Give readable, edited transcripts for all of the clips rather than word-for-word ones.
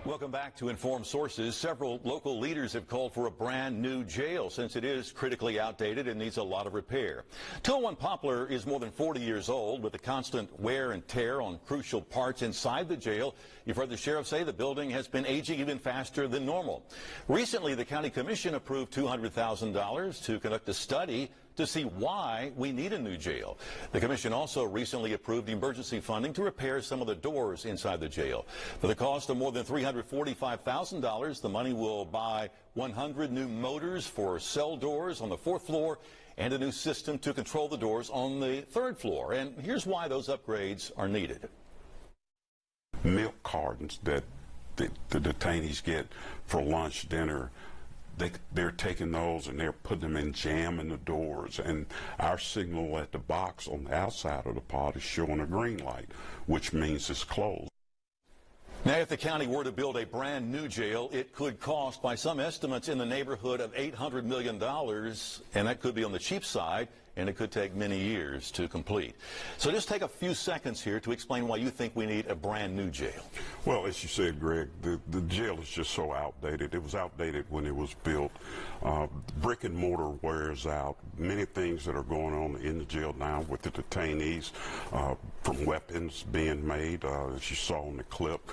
Welcome back to Informed Sources. Several local leaders have called for a brand new jail since it is critically outdated and needs a lot of repair. 201 Poplar is more than 40 years old with the constant wear and tear on crucial parts inside the jail. You've heard the sheriff say the building has been aging even faster than normal. Recently, the county commission approved $200,000 to conduct a study to see why we need a new jail. The commission also recently approved emergency funding to repair some of the doors inside the jail. For the cost of more than $345,000, the money will buy 100 new motors for cell doors on the 4th floor and a new system to control the doors on the 3rd floor. And here's why those upgrades are needed. Milk cartons that the detainees get for lunch, dinner, they're taking those and they're putting them in jam in the doors, and our signal at the box on the outside of the pod is showing a green light, which means it's closed. Now, if the county were to build a brand new jail, it could cost, by some estimates, in the neighborhood of $800 million, and that could be on the cheap side, and it could take many years to complete. So just take a few seconds here to explain why you think we need a brand new jail. Well, as you said, Greg, the jail is just so outdated. It was outdated when it was built. Brick and mortar wears out. Many things that are going on in the jail now with the detainees, from weapons being made, as you saw in the clip.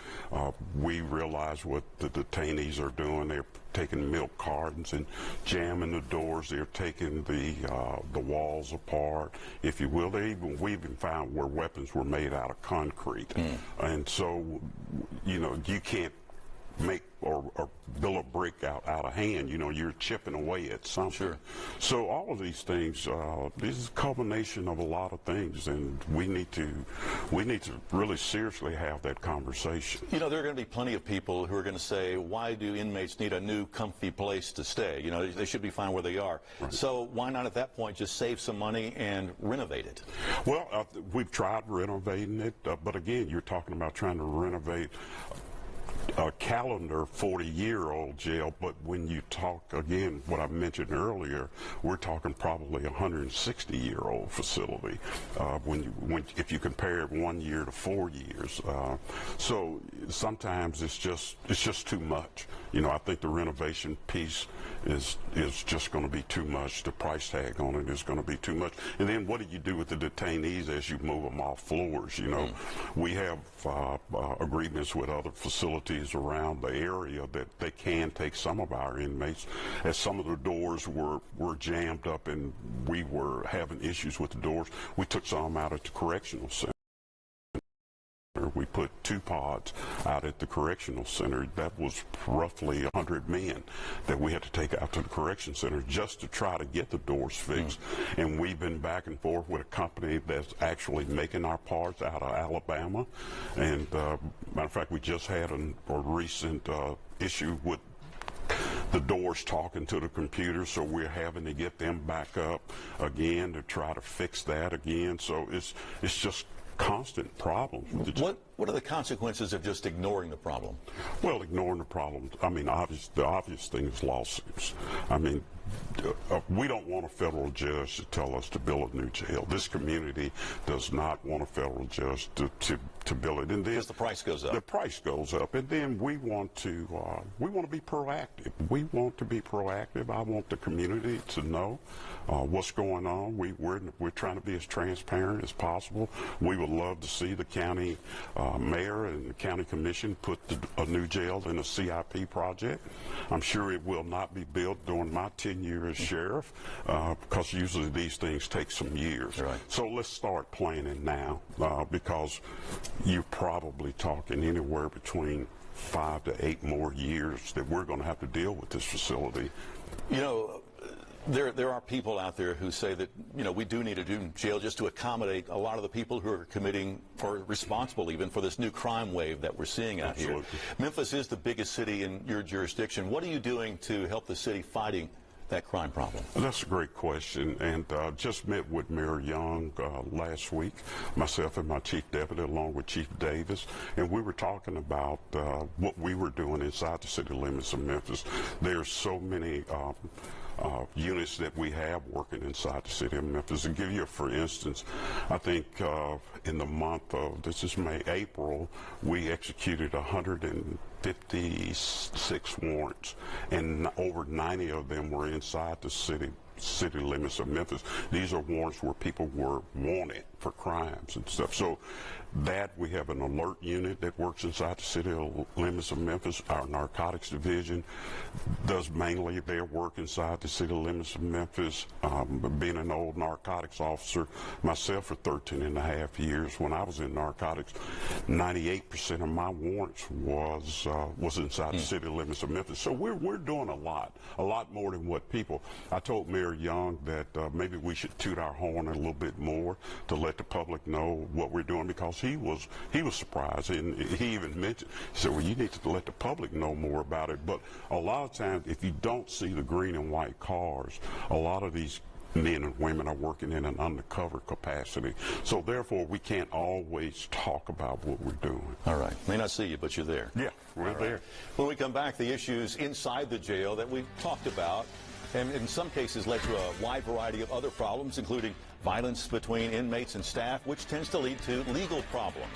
We realize what the detainees are doing. They're taking milk cartons and jamming the doors. They're taking the walls apart, if you will. We even found where weapons were made out of concrete. And so, you know, you can't make or build a brick out of hand. You know, you're chipping away at something. Sure. So all of these things, this is a culmination of a lot of things, and we need to really seriously have that conversation. You know, there are going to be plenty of people who are going to say, why do inmates need a new comfy place to stay? You know, they should be fine where they are. Right. So why not at that point just save some money and renovate it? Well, we've tried renovating it, but again, you're talking about trying to renovate a calendar 40-year-old jail, but when you talk, again, what I mentioned earlier, we're talking probably a 160-year-old facility if you compare it 1 year to 4 years. So sometimes it's just too much. You know, I think the renovation piece is just going to be too much. The price tag on it is going to be too much. And then what do you do with the detainees as you move them off floors? You know, we have agreements with other facilities around the area that they can take some of our inmates, as some of the doors were jammed up and we were having issues with the doors. We took some out at the correctional center. We put 2 pods out at the correctional center. That was roughly 100 men that we had to take out to the correction center just to try to get the doors fixed. And we've been back and forth with a company that's actually making our parts out of Alabama. And matter of fact, we just had a recent issue with the doors talking to the computer, so we're having to get them back up again to try to fix that again. So it's just constant problems with the jail. What are the consequences of just ignoring the problem? Well, ignoring the problem, I mean, the obvious thing is lawsuits. I mean, we don't want a federal judge to tell us to build a new jail. This community does not want a federal judge to build it. And then because the price goes up. The price goes up, and then we want to be proactive. We want to be proactive. I want the community to know what's going on. We're trying to be as transparent as possible. We would love to see the county mayor and the county commission put a new jail in a CIP project. I'm sure it will not be built during my tenure as sheriff, because usually these things take some years. Right. So let's start planning now, because you're probably talking anywhere between 5 to 8 more years that we're going to have to deal with this facility. You know, there are people out there who say that, you know, we do need a new jail just to accommodate a lot of the people who are committing or responsible even for this new crime wave that we're seeing out here. Memphis is the biggest city in your jurisdiction. What are you doing to help the city fighting that crime problem? That's a great question, and just met with Mayor Young last week, myself and my chief deputy along with Chief Davis, and we were talking about what we were doing inside the city limits of Memphis. There's so many units that we have working inside the city of Memphis. To give you, for instance, I think in the month of, this is May, April, we executed 156 warrants, and over 90 of them were inside the city limits of Memphis. These are warrants where people were wanted for crimes and stuff. So that we have an alert unit that works inside the city limits of Memphis. Our narcotics division does mainly their work inside the city limits of Memphis. Being an old narcotics officer myself for 13 and a half years, when I was in narcotics, 98% of my warrants was inside the city limits of Memphis. So we're doing a lot more than what people. I told Mayor Young that maybe we should toot our horn a little bit more to let the public know what we're doing, because he was surprised, and he even mentioned, he said, well, you need to let the public know more about it. But a lot of times, if you don't see the green and white cars, a lot of these men and women are working in an undercover capacity. So therefore, we can't always talk about what we're doing. All right. May not see you, but you're there. Yeah, we're there. When we come back, the issues inside the jail that we've talked about, and in some cases led to a wide variety of other problems, including violence between inmates and staff, which tends to lead to legal problems.